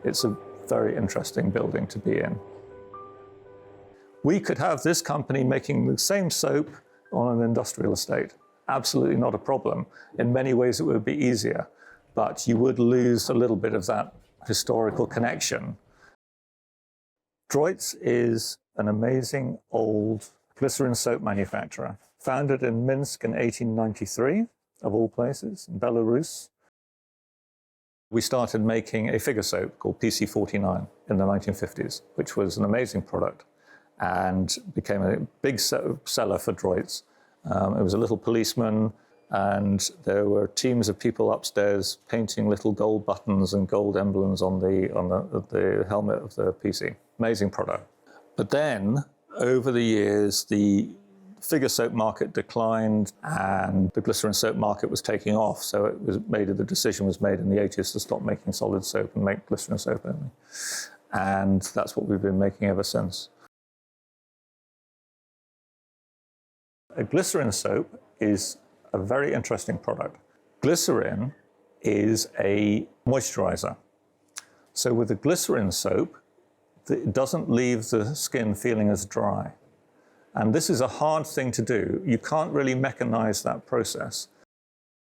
It's a very interesting building to be in. We could have this company making the same soap on an industrial estate. Absolutely not a problem. In many ways it would be easier, but you would lose a little bit of that historical connection. Droyts is an amazing old glycerin soap manufacturer, founded in Minsk in 1893, of all places, in Belarus. We started making a figure soap called PC49 in the 1950s, which was an amazing product and became a big seller for Droyts. It was a little policeman, and there were teams of people upstairs painting little gold buttons and gold emblems on the helmet of the PC. Amazing product. But then, over the years, the figure soap market declined and the glycerin soap market was taking off. So the decision was made in the 80s to stop making solid soap and make glycerin soap only. And that's what we've been making ever since. A glycerin soap is a very interesting product. Glycerin is a moisturizer. So with a glycerin soap, it doesn't leave the skin feeling as dry. And this is a hard thing to do. You can't really mechanize that process.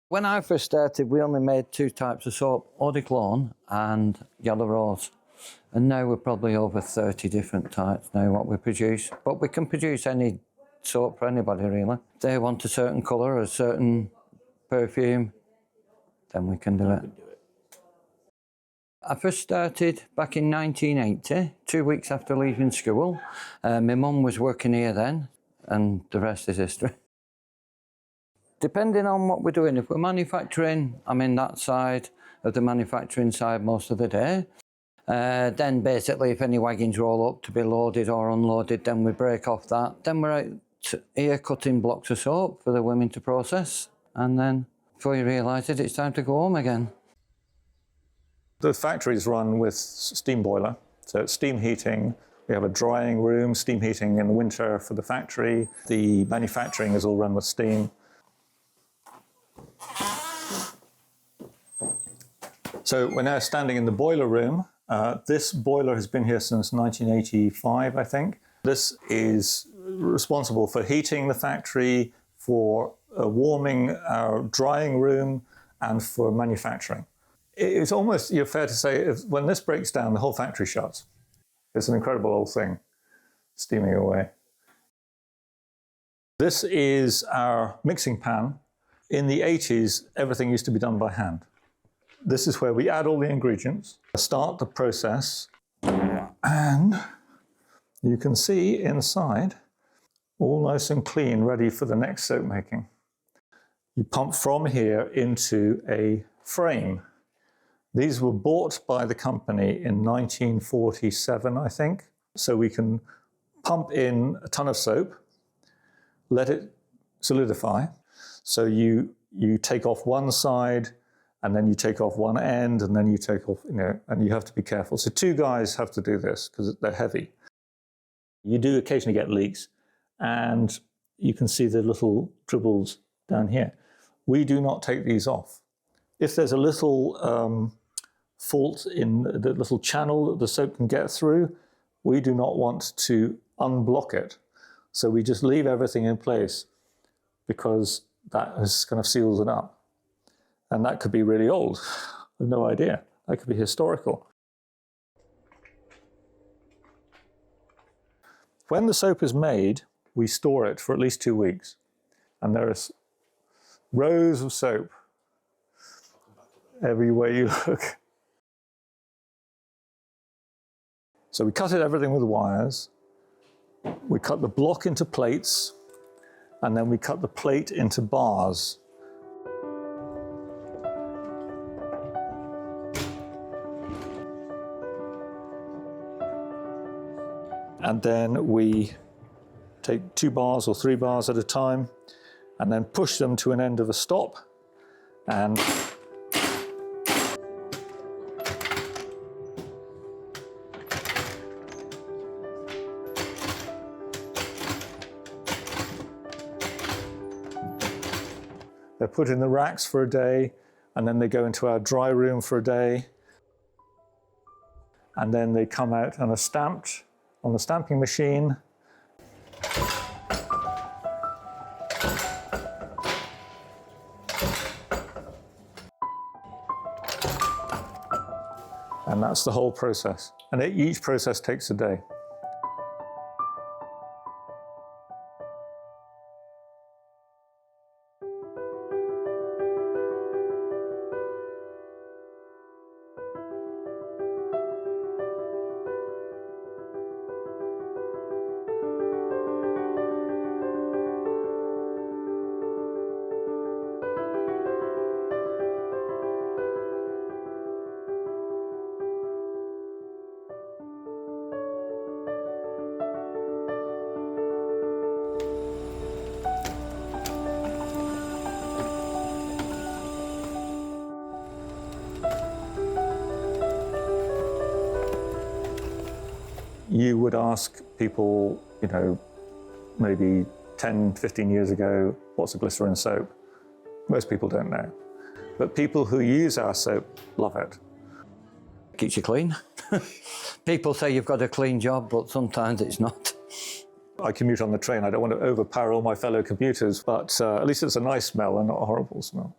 When I first started, we only made 2 types of soap, eau de cologne and yellow rose. And now we're probably over 30 different types now what we produce. But we can produce any soap for anybody, really. If they want a certain colour, a certain perfume, then we can do it. I first started back in 1980, 2 weeks after leaving school. My mum was working here then, and the rest is history. Depending on what we're doing, if we're manufacturing, I'm in that side of the manufacturing side most of the day. Then basically, if any wagons roll up to be loaded or unloaded, then we break off that. Then we're out here cutting blocks of soap for the women to process. And then before you realise it, it's time to go home again. The factory is run with steam boiler, so it's steam heating. We have a drying room, steam heating in the winter for the factory. The manufacturing is all run with steam. So we're now standing in the boiler room. This boiler has been here since 1985, I think. This is responsible for heating the factory, for warming our drying room, and for manufacturing. It's almost fair to say, when this breaks down, the whole factory shuts. It's an incredible old thing, steaming away. This is our mixing pan. In the 80s, everything used to be done by hand. This is where we add all the ingredients, start the process, and you can see inside, all nice and clean, ready for the next soap making. You pump from here into a frame. These were bought by the company in 1947, I think. So we can pump in a ton of soap, let it solidify. So you take off one side, and then you take off one end, and then you take off, and you have to be careful. So 2 guys have to do this because they're heavy. You do occasionally get leaks, and you can see the little dribbles down here. We do not take these off. If there's a little fault in the little channel that the soap can get through, we do not want to unblock it. So we just leave everything in place because that kind of seals it up. And that could be really old. I have no idea. That could be historical. When the soap is made, we store it for at least 2 weeks. And there are rows of soap everywhere you look. So we cut everything with wires. We cut the block into plates, and then we cut the plate into bars. And then we take 2 bars or 3 bars at a time, and then push them to an end of a stop, and they're put in the racks for a day, and then they go into our dry room for a day. and then they come out and are stamped on the stamping machine. And that's the whole process. And each process takes a day. You would ask people, you know, maybe 10, 15 years ago, what's a glycerin soap? Most people don't know. But people who use our soap love it. Keeps you clean. People say you've got a clean job, but sometimes it's not. I commute on the train. I don't want to overpower all my fellow commuters, but at least it's a nice smell and not a horrible smell.